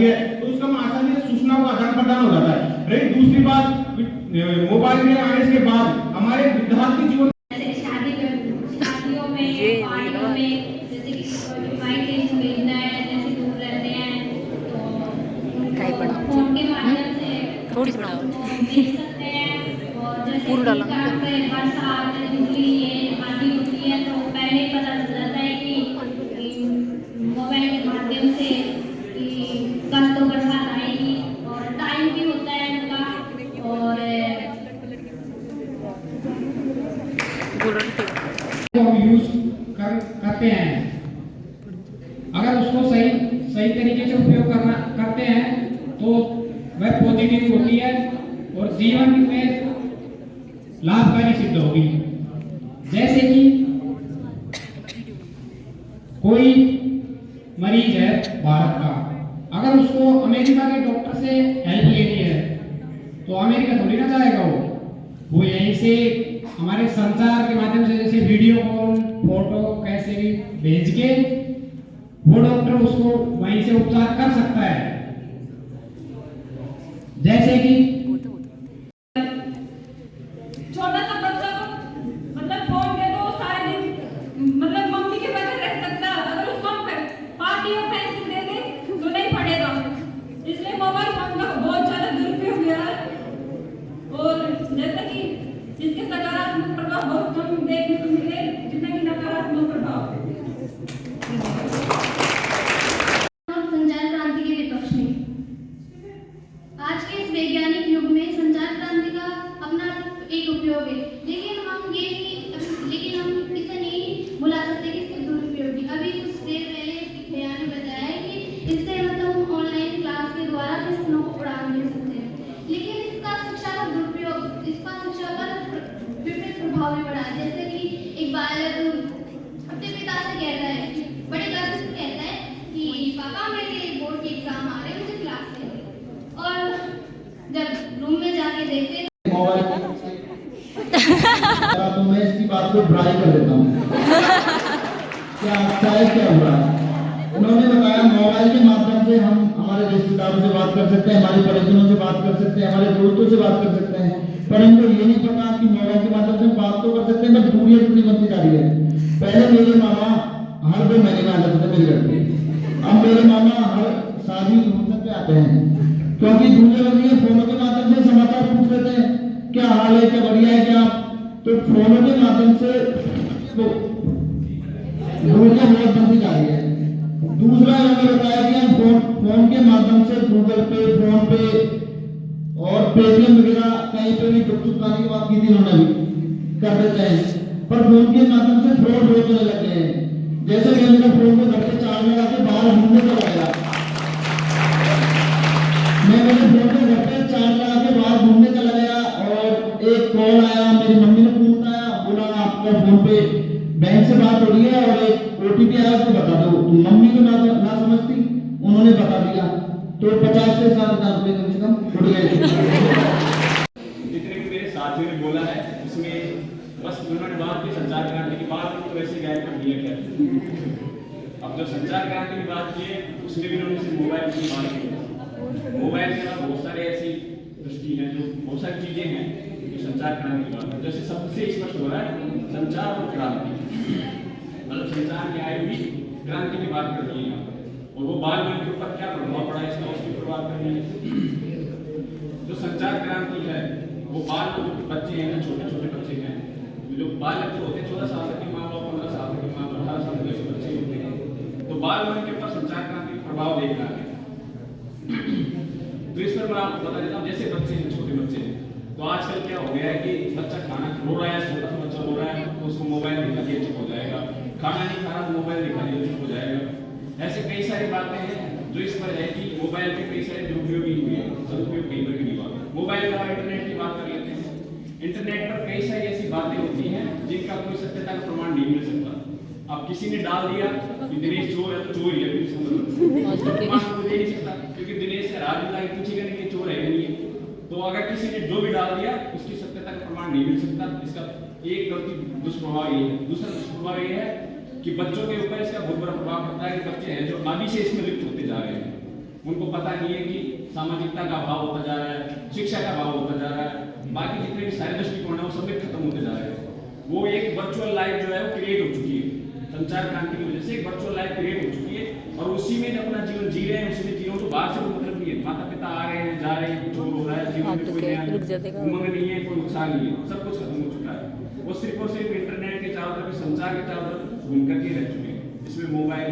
जाती है तो उसका हम आसानी से सूचना का आदान प्रदान हो जाता है। रही दूसरी बात, मोबाइल के आने के बाद हमारे विद्यार्थी जीवन शादियों में, पार्टियों में, जैसे कि इनविटेशन भेजना है, जैसे दूर रहते हैं तो फोन के माध्यम से थोड़ी सी बढ़ाओ भेज सकते हैं। और जैसे पूरा डाला कहाँ पे बरसात, बिजली ये आदि होती है तो पहले ही पता चल जाता है कि मोबाइल के माध्यम से कि कल तो बरसात आएगी और टाइम भी होता है उनका। और यूज करते हैं, अगर उसको सही तरीके से उपयोग करते हैं तो वह पॉजिटिव होती है और जीवन में लाभकारी सिद्ध होगी। जैसे कि कोई मरीज है भारत का, अगर उसको अमेरिका के डॉक्टर से हेल्प लेनी है तो अमेरिका थोड़ी ना जाएगा, वो यहीं से हमारे संचार के माध्यम से जैसे वीडियो कॉल, फोटो कैसे भी भेज के वो डॉक्टर उसको वहीं से उपचार कर सकता है। जैसे कि छोटा सा बच्चा को मतलब फोन दे दो सारे दिन, मतलब मम्मी के बगैर रह सकता, अगर उसको पार्टी और पेंसिल दे दे तो नहीं पढ़ेगा। इसलिए मोबाइल फोन का बहुत ज्यादा दुरुपयोग हुआ है। और जैसा कि इसके सकारात्मक प्रभाव बहुत कम देखने को मिले जितना कि नकारात्मक प्रभाव। संचार क्रांति के विपक्ष में आज के इस वैज्ञानिक युग में संचार क्रांति का अपना एक उपयोग है, लेकिन हम इसे नहीं भुला सकते कि इसके दुरुपयोग भी। अभी कुछ देर पहले भैया ने बताया कि इससे मतलब ऑनलाइन क्लास के द्वारा प्रश्नों को उड़ान दे सकते हैं, लेकिन इसका शिक्षा का दुरुपयोग, इसका शिक्षा पर विपरीत प्रभाव भी पड़ा है। जैसे कि एक बालक अपने पिता से कहता है, बड़े दादा से कहता है कि पापा मेरे बोर्ड के एग्जाम आ रहे हैं, मुझे क्लास लेनी, और जब रूम में जाके देखते तो मैं इसकी बात को ट्राई कर देता हूँ क्या हुआ। उन्होंने बताया मोबाइल के माध्यम से हम हमारे रिश्तेदारों से बात कर सकते हैं, हमारे परिजनों से बात कर सकते हैं, हमारे दोस्तों से बात कर सकते हैं, पर इनको ये नहीं पता कि मोबाइल के माध्यम से बात तो कर सकते हैं पर दूरियां कितनी बनती जा रही है। पहले मेरे मामा हर 2 महीने में आ जाते थे मेरे घर पे, अब मेरे मामा हर शादी फंक्शन पे आते हैं, क्योंकि दूरियां बन रही है। फोनों के माध्यम से समाचार पूछ लेते हैं, क्या हाल है, क्या बढ़िया है क्या, तो फोनों के माध्यम से दूरियां बहुत बनती जा रही है। दूसरा मैंने बताया कि हम फोन के माध्यम से गूगल पे, फोन पे और पेटीएम वगैरह कहीं पे भी दुख चुकाने की बात की थी उन्होंने भी कर देते हैं, पर फोन के माध्यम से फ्रॉड बहुत होने लगे हैं। जैसे कि मेरे फोन को घर के चार्ज लगा के बाहर घूमने चला गया, मैं मेरे फोन को घर पे चार्ज लगा के बाहर घूमने चला गया और एक कॉल आया, मेरी मम्मी ने फोन उठाया, बोला आपका फोन पे बैंक से बात हो रही है और एक ओटीपी आया उसको बता दो। तो मम्मी को ना समझती, उन्होंने बता दिया, तो 50 से 60,000 रुपए कम से कम उड़ गए। जितने भी मेरे साथियों ने बोला है उसमें बस उन्होंने बात की संचार क्रांति की बात तो वैसे गायब कर दिया क्या। अब जो संचार क्रांति की बात की है उसमें भी उन्होंने सिर्फ मोबाइल की बात की। मोबाइल के अलावा बहुत सारे ऐसी दृष्टि है, जो बहुत सारी चीजें हैं जो संचार क्रांति की बात है। जैसे सबसे स्पष्ट हो रहा है संचार और क्रांति, मतलब संचार की आई हुई क्रांति की बात कर रही है और वो बाल मन के ऊपर क्या प्रभाव पड़ा इसका उसकी बात कर रही है। जो संचार क्रांति है वो बाल बच्चे हैं, छोटे छोटे बच्चे हैं, जो बाल बच्चे होते हैं 14 साल तक की माँ बाप, 15 साल तक की माँ, 18 साल तक के बच्चे होते हैं, तो बाल मन के ऊपर संचार क्रांति का प्रभाव देख रहा है। तो इस पर मैं आपको बता देता हूँ, जैसे बच्चे हैं, छोटे बच्चे हैं, तो आजकल क्या हो गया है कि बच्चा खाना रो रहा है, छोटा सा बच्चा रो रहा है तो उसको मोबाइल दिखा दिया चुप हो जाएगा, खाना नहीं खा रहा तो मोबाइल दिखा दिया चुप हो जाएगा। ऐसे कई सारी बातें हैं जो इस पर है कि मोबाइल के कई सारे दुरुपयोग भी हुए, सदुपयोग कई पर भी नहीं हुआ। मोबाइल का इंटरनेट की बात कर लेते हैं। इंटरनेट पर कई सारी ऐसी बातें होती हैं जिनका कोई सत्यता का प्रमाण नहीं मिल सकता। अब किसी ने डाल दिया कि दिनेश चोर है तो चोर ही है, प्रमाण को दे नहीं सकता क्योंकि दिनेश से राज मिला के पूछेगा नहीं कि चोर है नहीं है। तो अगर किसी ने जो भी डाल दिया उसकी सत्यता का प्रमाण नहीं मिल सकता। इसका एक गलती दुष्प्रभाव ये है। दूसरा दुष्प्रभाव ये है कि बच्चों के ऊपर इसका बहुत बड़ा प्रभाव पड़ता है कि बच्चे हैं जो आदि से इसमें लिप्त होते जा रहे हैं। उनको पता नहीं है कि सामाजिकता का अभाव होता जा रहा है, शिक्षा का अभाव होता जा रहा है, बाकी जितने भी सारे दृष्टिकोण है वो सब खत्म होते जा रहे हैं। वो एक वर्चुअल लाइफ जो है वो क्रिएट हो चुकी है, संचार क्रांति की वजह से एक वर्चुअल लाइफ क्रिएट हो चुकी है और उसी में अपना जीवन जी रहे हैं, उसी में जी रहे हो। तो बाहर से कोई मतलब नहीं है, माता पिता आ रहे हैं जा रहे हैं, कुछ और हो रहा है, जीवन में कोई नया उमंग नहीं है, कोई उत्साह नहीं है, सब कुछ खत्म हो चुका है। वो सिर्फ और सिर्फ इंटरनेट के चारों तरफ, संचार के चारों तरफ घूम करके रह चुके हैं, इसमें मोबाइल